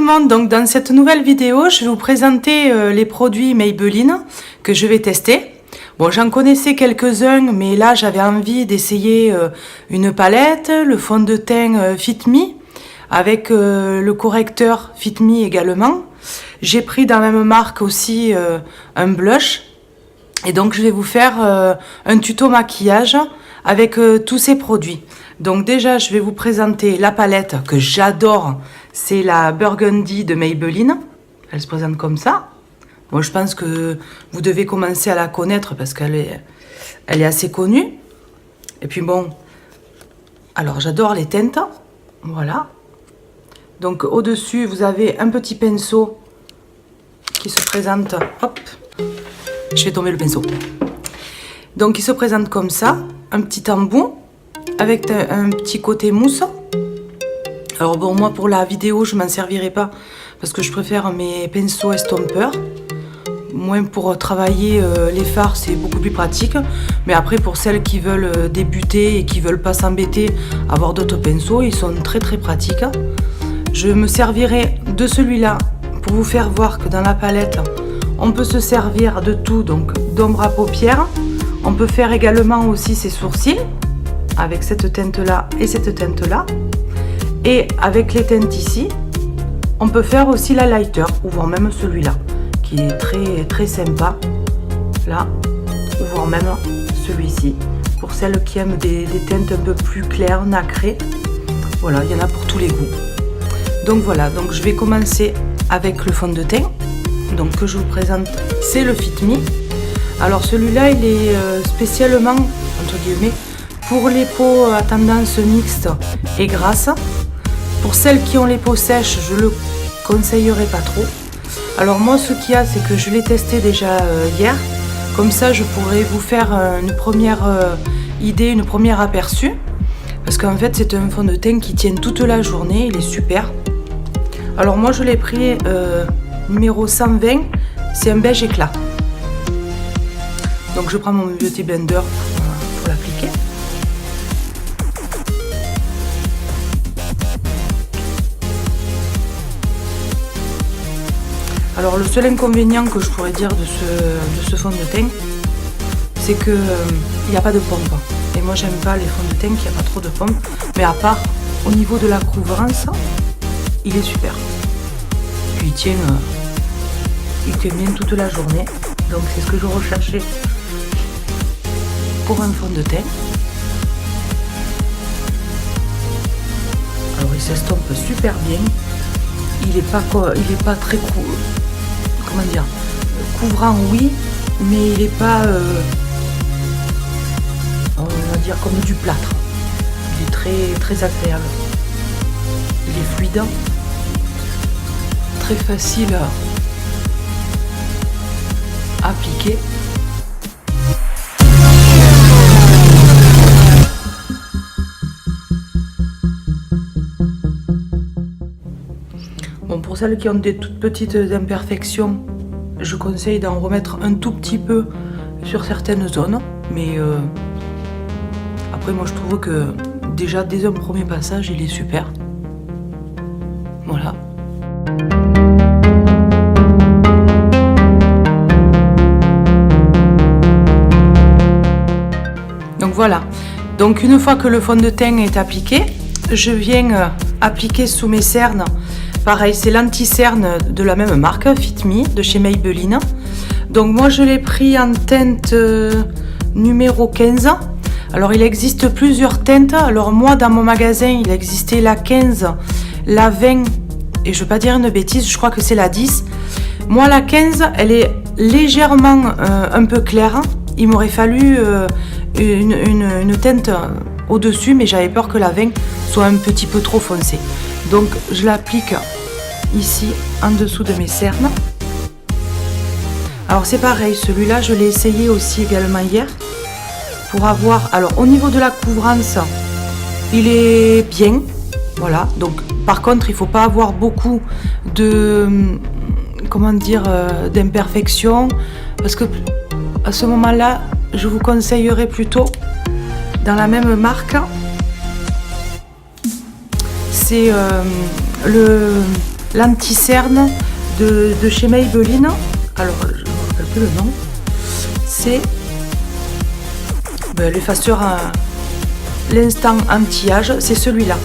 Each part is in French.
le monde, donc dans cette nouvelle vidéo, je vais vous présenter les produits Maybelline que je vais tester. Bon, j'en connaissais quelques-uns, mais là j'avais envie d'essayer une palette, le fond de teint Fit Me, avec le correcteur Fit Me également. J'ai pris dans la même marque aussi un blush. Et donc je vais vous faire un tuto maquillage avec tous ces produits. Donc déjà je vais vous présenter la palette que j'adore. C'est la Burgundy de Maybelline. Elle se présente comme ça. Bon, je pense que vous devez commencer à la connaître parce qu'elle est assez connue. Et puis bon, alors j'adore les teintes. Voilà. Donc au-dessus, vous avez un petit pinceau qui se présente. Hop, je vais tomber le pinceau. Donc il se présente comme ça, un petit embout avec un petit côté mousse. Alors bon, moi pour la vidéo, je m'en servirai pas parce que je préfère mes pinceaux estompeurs. Moins pour travailler les fards, c'est beaucoup plus pratique. Mais après, pour celles qui veulent débuter et qui veulent pas s'embêter à avoir d'autres pinceaux, ils sont très très pratiques. Je me servirai de celui-là pour vous faire voir que dans la palette, on peut se servir de tout, donc d'ombre à paupières. On peut faire également aussi ses sourcils avec cette teinte-là et cette teinte-là. Et avec les teintes ici, on peut faire aussi la lighter, ou voire même celui-là, qui est très très sympa. Là, ou voire même celui-ci, pour celles qui aiment des teintes un peu plus claires, nacrées. Voilà, il y en a pour tous les goûts. Donc voilà, donc je vais commencer avec le fond de teint. Donc que je vous présente, c'est le Fit Me. Alors celui-là, il est spécialement, entre guillemets, pour les peaux à tendance mixte et grasse. Pour celles qui ont les peaux sèches, je le conseillerais pas trop. Alors moi, ce qu'il y a, c'est que je l'ai testé déjà hier. Comme ça, je pourrais vous faire une première idée, une première aperçu. Parce qu'en fait, c'est un fond de teint qui tient toute la journée. Il est super. Alors moi, je l'ai pris numéro 120. C'est un beige éclat. Donc je prends mon Beauty Blender pour l'appliquer. Alors le seul inconvénient que je pourrais dire de ce fond de teint, c'est que il n'y a pas de pompe. Et moi j'aime pas les fonds de teint qui a pas trop de pompe. Mais à part au niveau de la couvrance, il est super. Puis il tient bien toute la journée. Donc c'est ce que je recherchais pour un fond de teint. Alors il s'estompe super bien. Il est pas très comment dire, couvrant, oui, mais il n'est pas, on va dire, comme du plâtre. Il est très, très agréable. Il est fluide, très facile à appliquer. Bon, pour celles qui ont des toutes petites imperfections, je conseille d'en remettre un tout petit peu sur certaines zones. Mais après, moi je trouve que déjà dès un premier passage, il est super. Voilà. Donc voilà. Donc une fois que le fond de teint est appliqué, je viens appliquer sous mes cernes. Pareil, c'est l'anti-cerne de la même marque, Fit Me, de chez Maybelline. Donc moi, je l'ai pris en teinte numéro 15. Alors, il existe plusieurs teintes. Alors moi, dans mon magasin, il existait la 15, la 20, et je ne veux pas dire une bêtise, je crois que c'est la 10. Moi, la 15, elle est légèrement un peu claire. Il m'aurait fallu une teinte au-dessus, mais j'avais peur que la 20 soit un petit peu trop foncée. Donc je l'applique ici en dessous de mes cernes. Alors c'est pareil, celui-là je l'ai essayé aussi également hier pour avoir, alors au niveau de la couvrance, il est bien, voilà. Donc par contre il faut pas avoir beaucoup de, comment dire, d'imperfections, parce que à ce moment-là je vous conseillerais plutôt dans la même marque. C'est l'anti-cerne de chez Maybelline. Alors, je ne me rappelle plus le nom. C'est l'effaceur l'instant anti-âge, c'est celui-là.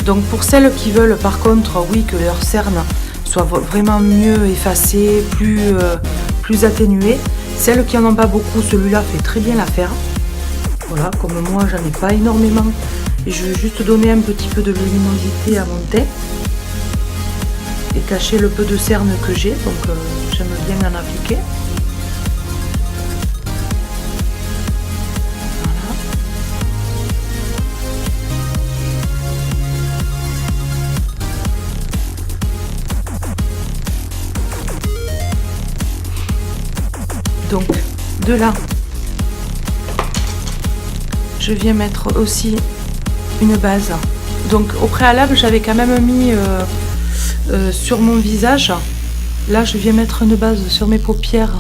Donc pour celles qui veulent par contre, oui, que leur cerne soit vraiment mieux effacée, plus atténuée, celles qui n'en ont pas beaucoup, celui-là fait très bien l'affaire. Voilà, comme moi j'en ai pas énormément et je vais juste donner un petit peu de luminosité à mon teint et cacher le peu de cerne que j'ai, donc j'aime bien en appliquer. Donc de là, je viens mettre aussi une base. Donc au préalable, j'avais quand même mis sur mon visage. Là, je viens mettre une base sur mes paupières,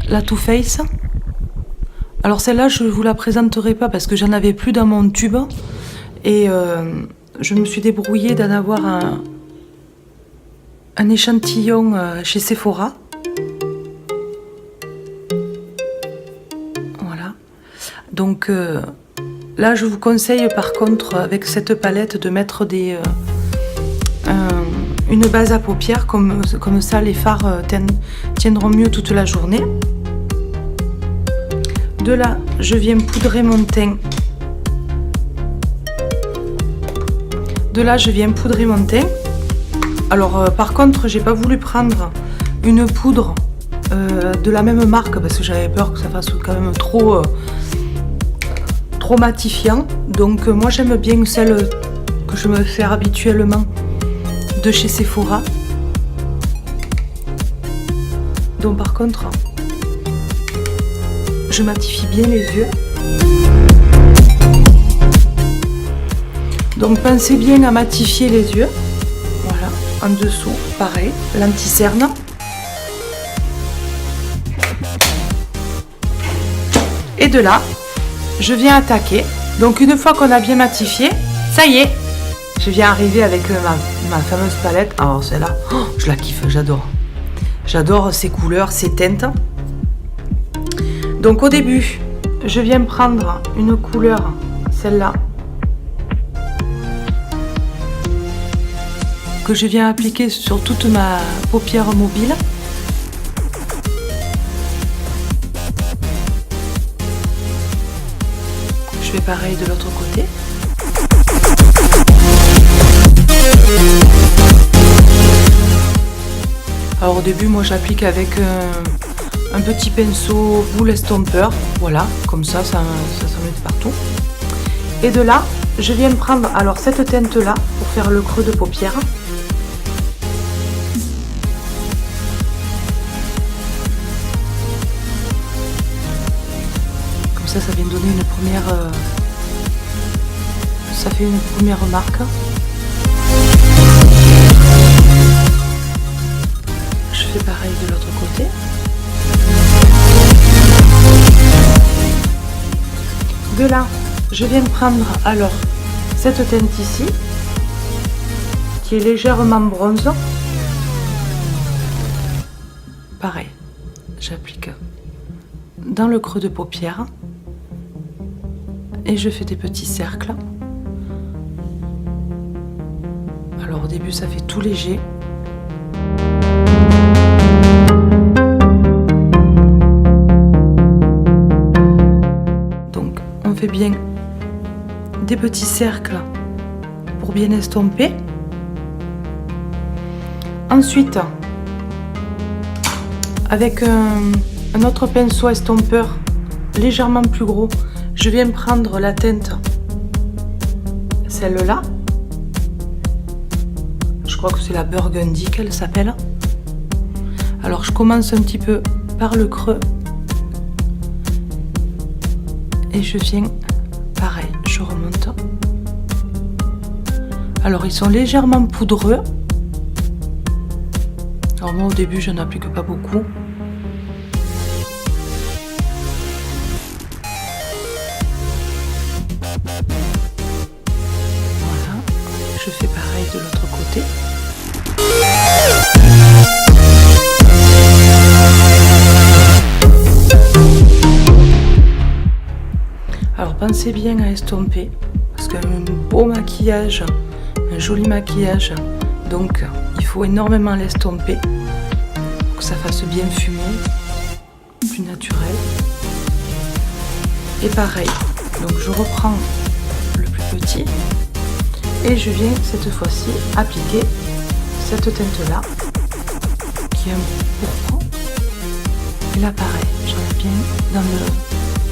la Too Faced. Alors celle-là, je ne vous la présenterai pas parce que j'en avais plus dans mon tube. Et je me suis débrouillée d'en avoir un échantillon chez Sephora. Donc là, je vous conseille par contre avec cette palette de mettre une base à paupières, comme ça les fards tiendront mieux toute la journée. De là, je viens poudrer mon teint. Alors par contre, j'ai pas voulu prendre une poudre de la même marque parce que j'avais peur que ça fasse quand même trop matifiant. Donc moi j'aime bien celle que je me fais habituellement de chez Sephora. Donc par contre je matifie bien les yeux. Donc pensez bien à matifier les yeux. Voilà, en dessous pareil, l'anti-cerne. Et de là je viens attaquer. Donc une fois qu'on a bien matifié, ça y est, je viens arriver avec ma fameuse palette. Alors celle-là, oh, je la kiffe, j'adore. J'adore ces couleurs, ces teintes. Donc au début, je viens prendre une couleur, celle-là, que je viens appliquer sur toute ma paupière mobile. Je fais pareil de l'autre côté. Alors au début, moi j'applique avec un petit pinceau boule estompeur. Voilà, comme ça se met partout. Et de là, je viens prendre alors cette teinte là pour faire le creux de paupière. Ça vient donner une première ça fait une première marque. Je fais pareil de l'autre côté. De là, je viens prendre alors cette teinte ici qui est légèrement bronze. Pareil, j'applique dans le creux de paupière. Et je fais des petits cercles. Alors au début ça fait tout léger. Donc on fait bien des petits cercles pour bien estomper. Ensuite, avec un autre pinceau estompeur légèrement plus gros, je viens prendre la teinte, celle-là. Je crois que c'est la Burgundy qu'elle s'appelle. Alors je commence un petit peu par le creux. Et je viens, pareil, je remonte. Alors ils sont légèrement poudreux. Alors moi au début je n'applique pas beaucoup. Je fais pareil de l'autre côté. Alors pensez bien à estomper, parce qu'un beau maquillage, un joli maquillage, donc il faut énormément l'estomper pour que ça fasse bien fumer, plus naturel. Et pareil, donc je reprends le plus petit et je viens cette fois-ci appliquer cette teinte là qui est un pourpre. Et là pareil, j'en viens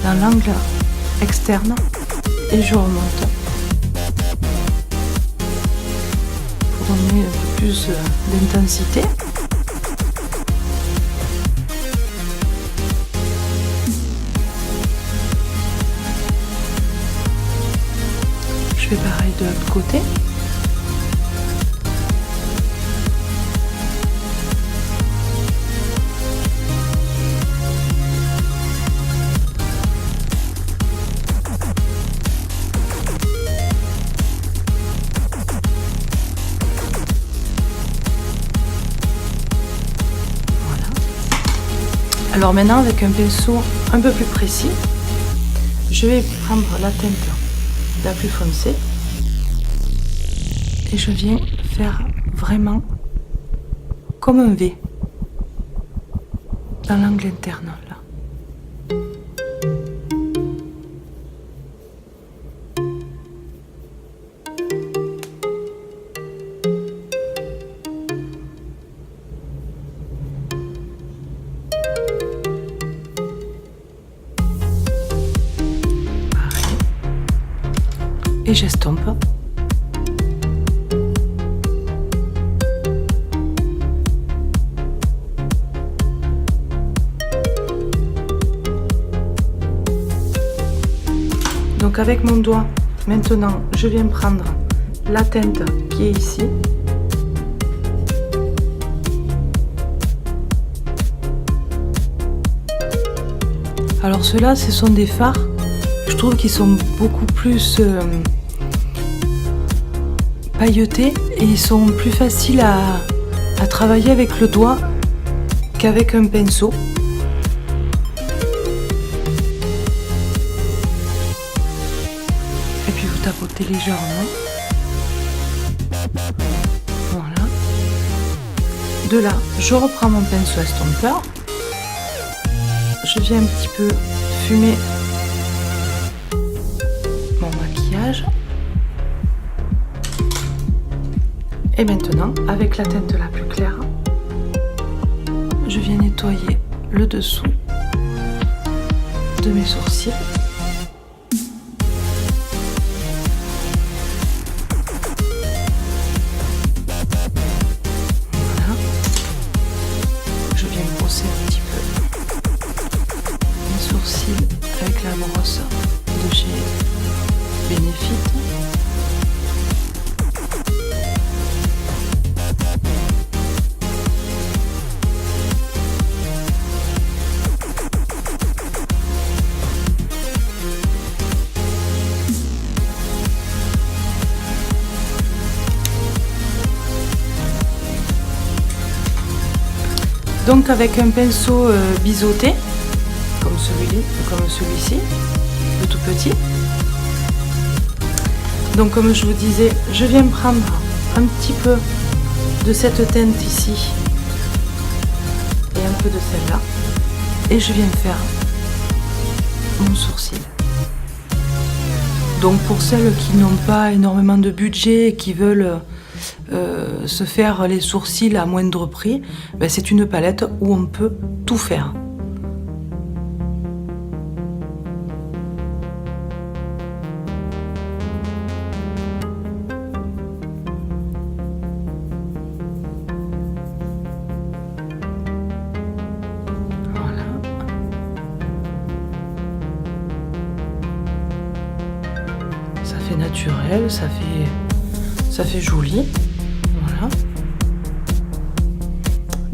dans l'angle externe et je remonte pour donner un peu plus d'intensité. Je fais pareil de l'autre côté. Voilà. Alors maintenant, avec un pinceau un peu plus précis, je vais prendre la teinte la plus foncée et je viens faire vraiment comme un V dans l'angle interne là. Et j'estompe. Donc avec mon doigt, maintenant, je viens prendre la teinte qui est ici. Alors ceux-là, ce sont des fards. Je trouve qu'ils sont beaucoup plus pailletés et ils sont plus faciles à travailler avec le doigt qu'avec un pinceau. Et puis vous tapotez légèrement. Voilà. De là, je reprends mon pinceau estompeur. Je viens un petit peu fumer mon maquillage. Et maintenant, avec la teinte la plus claire, je viens nettoyer le dessous de mes sourcils. Voilà. Je viens brosser un petit peu mes sourcils avec la brosse de chez Benefit. Donc avec un pinceau biseauté, comme celui-ci, le tout petit. Donc comme je vous disais, je viens prendre un petit peu de cette teinte ici et un peu de celle-là. Et je viens faire mon sourcil. Donc pour celles qui n'ont pas énormément de budget et qui veulent se faire les sourcils à moindre prix, ben c'est une palette où on peut tout faire. Voilà. Ça fait naturel, ça fait joli. Voilà.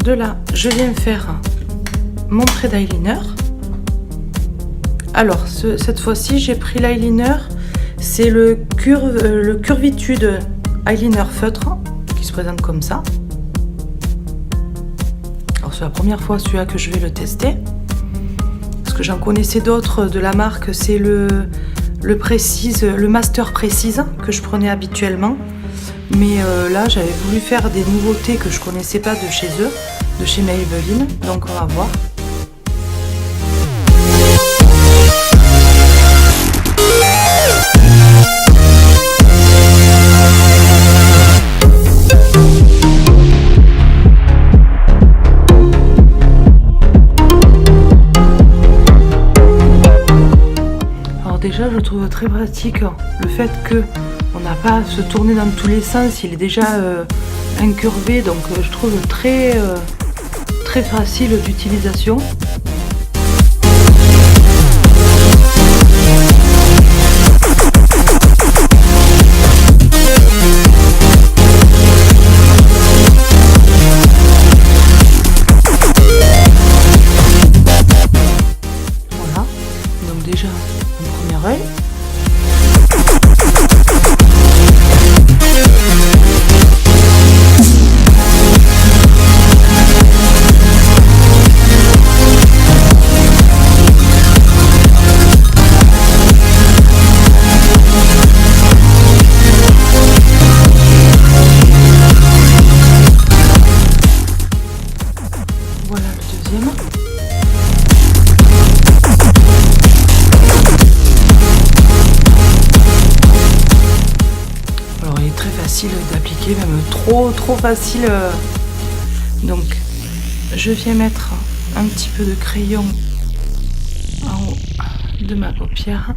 De là, je viens faire mon trait d'eyeliner. Alors, cette fois-ci, j'ai pris l'eyeliner. C'est le Curvitude Eyeliner Feutre qui se présente comme ça. Alors, c'est la première fois celui-là que je vais le tester. Parce que j'en connaissais d'autres de la marque. C'est le le Master Précise que je prenais habituellement. Mais là, j'avais voulu faire des nouveautés que je connaissais pas de chez eux, de chez Maybelline. Donc on va voir. Déjà, je trouve très pratique le fait que on n'a pas à se tourner dans tous les sens. Il est déjà incurvé, donc je trouve très facile d'utilisation. Voilà, donc déjà un premier œil. Voilà le deuxième. Alors il est très facile d'appliquer, même trop facile. Donc je viens mettre un petit peu de crayon en haut de ma paupière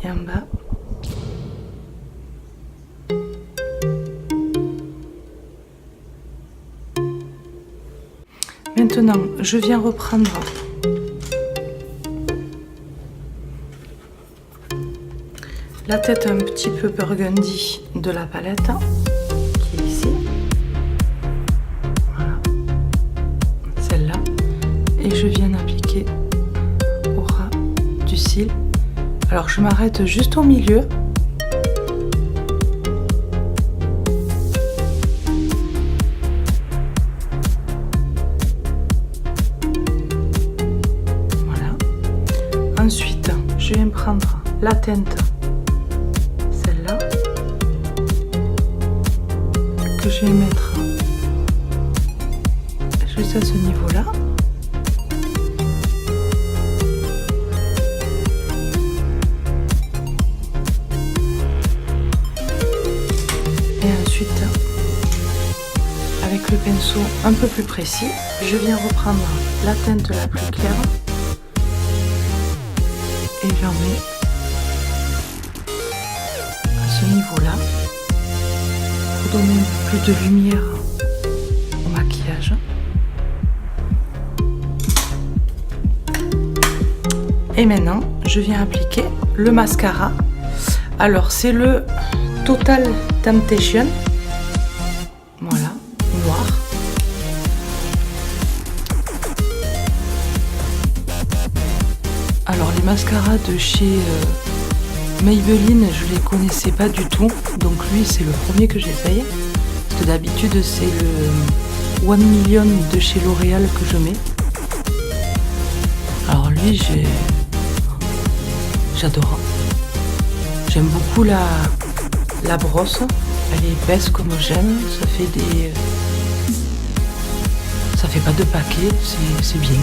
et en bas. Maintenant, je viens reprendre la tête un petit peu burgundy de la palette qui est ici. Voilà, celle-là. Et je viens appliquer au ras du cil. Alors, je m'arrête juste au milieu. Ensuite, je viens prendre la teinte, celle-là, que je vais mettre juste à ce niveau-là. Et ensuite, avec le pinceau un peu plus précis, je viens reprendre la teinte la plus claire. Et j'en mets à ce niveau-là pour donner un peu plus de lumière au maquillage. Et maintenant, je viens appliquer le mascara. Alors, c'est le Total Temptation. Voilà, noir. Alors les mascaras de chez Maybelline, je les connaissais pas du tout, donc lui c'est le premier que j'essaye, parce que d'habitude c'est le 1 Million de chez L'Oréal que je mets. Alors lui j'adore, j'aime beaucoup la brosse, elle est épaisse comme j'aime, ça fait pas de paquet, c'est bien.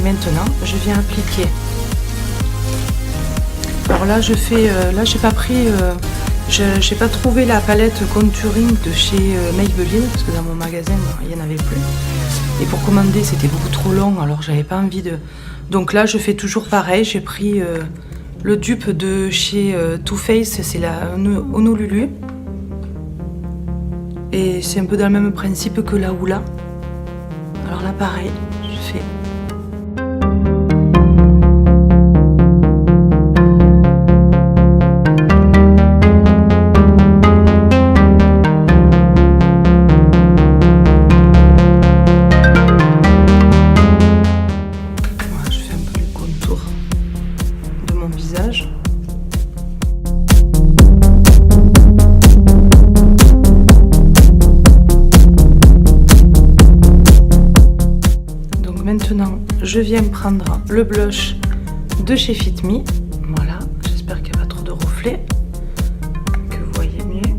Maintenant, je viens appliquer. Alors là, j'ai pas pris, j'ai pas trouvé la palette contouring de chez Maybelline parce que dans mon magasin, il y en avait plus. Et pour commander, c'était beaucoup trop long, alors j'avais pas envie de. Donc là, je fais toujours pareil. J'ai pris le dupe de chez Too Faced, c'est la Honolulu. Et c'est un peu dans le même principe que la Hoola. Alors là, pareil, je fais. visage. Donc maintenant, je viens prendre le blush de chez Fit Me. Voilà, j'espère qu'il n'y a pas trop de reflets, que vous voyez mieux.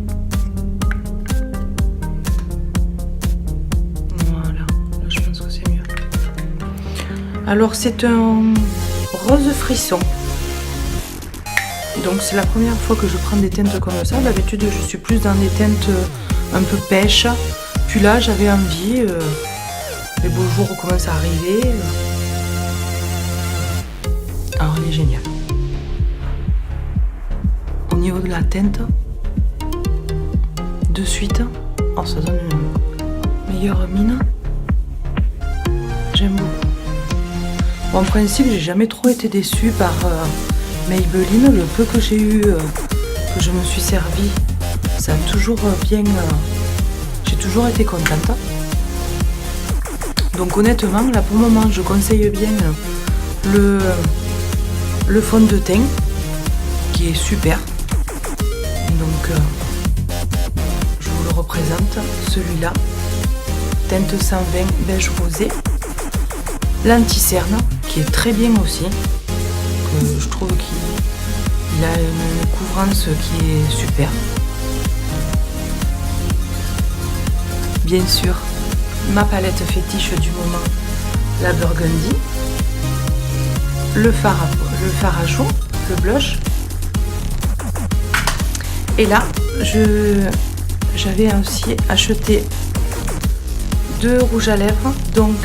Voilà, là je pense que c'est mieux. Alors c'est un rose frisson. Donc c'est la première fois que je prends des teintes comme ça. D'habitude je suis plus dans des teintes un peu pêche. Puis là j'avais envie, les beaux jours commencent à arriver. Alors il est génial. Au niveau de la teinte, de suite, oh, ça donne une meilleure mine. J'aime beaucoup. Bon, en principe, j'ai jamais trop été déçue par Maybelline. Le peu que j'ai eu, que je me suis servi, ça a toujours bien. J'ai toujours été contente. Donc honnêtement, là pour le moment, je conseille bien le fond de teint qui est super. Et donc, je vous le représente, celui-là, teinte 120 beige rosé. L'anti-cerne qui est très bien aussi, que je trouve qu'il a une couvrance qui est super. Bien sûr, ma palette fétiche du moment, la Burgundy, le fard à joues, le blush. Et là, j'avais aussi acheté 2 rouges à lèvres, donc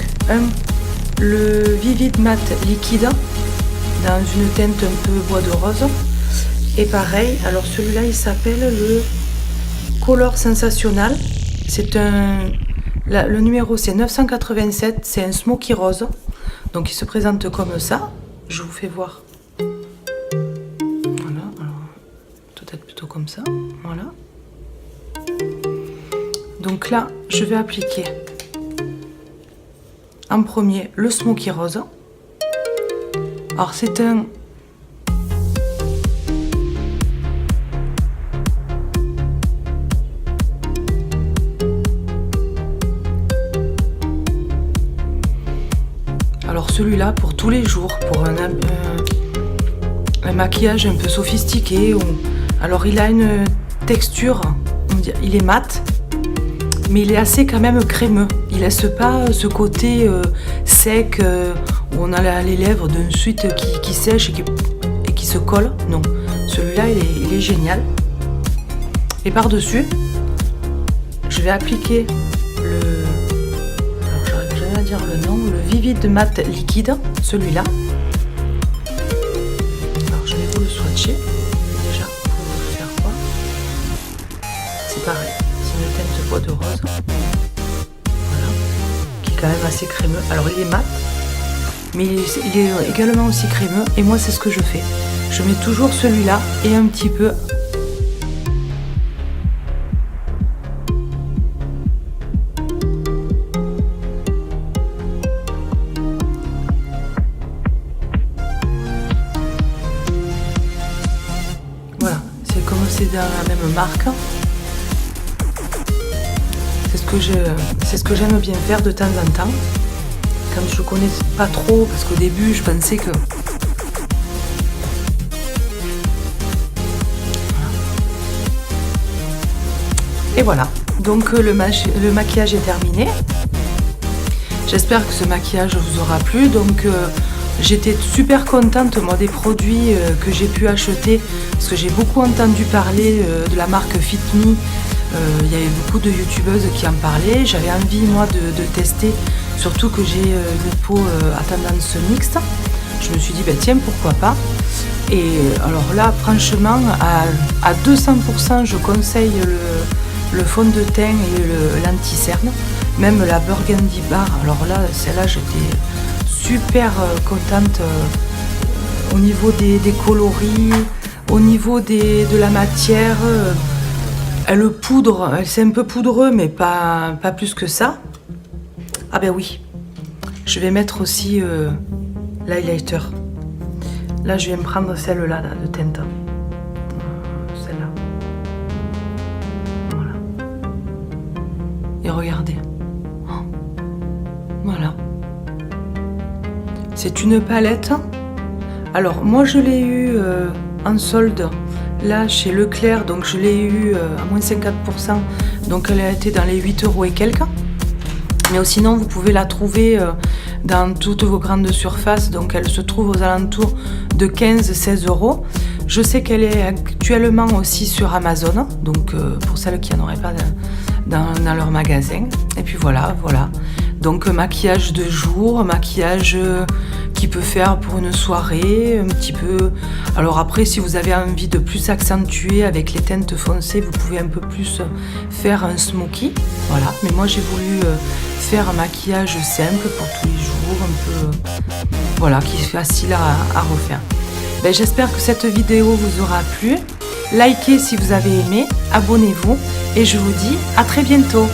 le Vivid Matte liquide dans une teinte un peu bois de rose. Et pareil, alors celui-là il s'appelle le Color Sensationnel. C'est le numéro c'est 987, c'est un smoky rose. Donc il se présente comme ça. Je vous fais voir. Voilà, alors peut-être plutôt comme ça. Voilà. Donc là, je vais appliquer en premier le smoky rose. Alors c'est un alors celui-là pour tous les jours, pour un maquillage un peu sophistiqué. Alors il a une texture, il est mat, mais il est assez quand même crémeux. Il laisse pas ce côté sec où on a les lèvres de suite qui sèchent et qui se collent. Non, celui-là il est génial. Et par-dessus, je vais appliquer alors j'arrive jamais à dire le nom, le Vivid Matte liquide, celui-là. Alors je vais vous le swatcher déjà pour vous faire voir. C'est pareil, c'est une teinte bois de rose. Voilà, qui est quand même assez crémeux. Alors il est mat, mais il est également aussi crémeux. Et moi c'est ce que je fais. Je mets toujours celui-là et un petit peu. Voilà, c'est comme c'est dans la même marque. C'est ce que j'aime bien faire de temps en temps. Quand je connais pas trop, parce qu'au début je pensais que... Et voilà, donc le maquillage est terminé. J'espère que ce maquillage vous aura plu. Donc j'étais super contente moi des produits que j'ai pu acheter, parce que j'ai beaucoup entendu parler de la marque Fit Me. Il y avait beaucoup de youtubeuses qui en parlaient. J'avais envie moi de tester, surtout que j'ai une peau à tendance mixte. Je me suis dit tiens, pourquoi pas. Et alors là franchement à 200% je conseille le fond de teint et l'anti-cerne, même la Burgundy Bar. Alors là, celle-là, j'étais super contente au niveau des coloris, au niveau de la matière. Elle poudre, c'est un peu poudreux, mais pas plus que ça. Ah ben oui, je vais mettre aussi l'highlighter. Là, je viens me prendre celle-là de teinte. Celle-là. Voilà. Et regardez. Oh. Voilà. C'est une palette. Alors, moi, je l'ai eu en solde, là, chez Leclerc. Donc, je l'ai eu à moins 54%. Donc, elle a été dans les 8 € et quelques. Mais sinon, vous pouvez la trouver dans toutes vos grandes surfaces. Donc, elle se trouve aux alentours de 15-16 €. Je sais qu'elle est actuellement aussi sur Amazon. Donc, pour celles qui n'en auraient pas dans leur magasin. Et puis voilà. Donc, maquillage de jour, maquillage qui peut faire pour une soirée, un petit peu. Alors après, si vous avez envie de plus accentuer avec les teintes foncées, vous pouvez un peu plus faire un smoky. Voilà. Mais moi, j'ai voulu faire un maquillage simple pour tous les jours, un peu, voilà, qui est facile à refaire. Ben, j'espère que cette vidéo vous aura plu. Likez si vous avez aimé, abonnez-vous et je vous dis à très bientôt.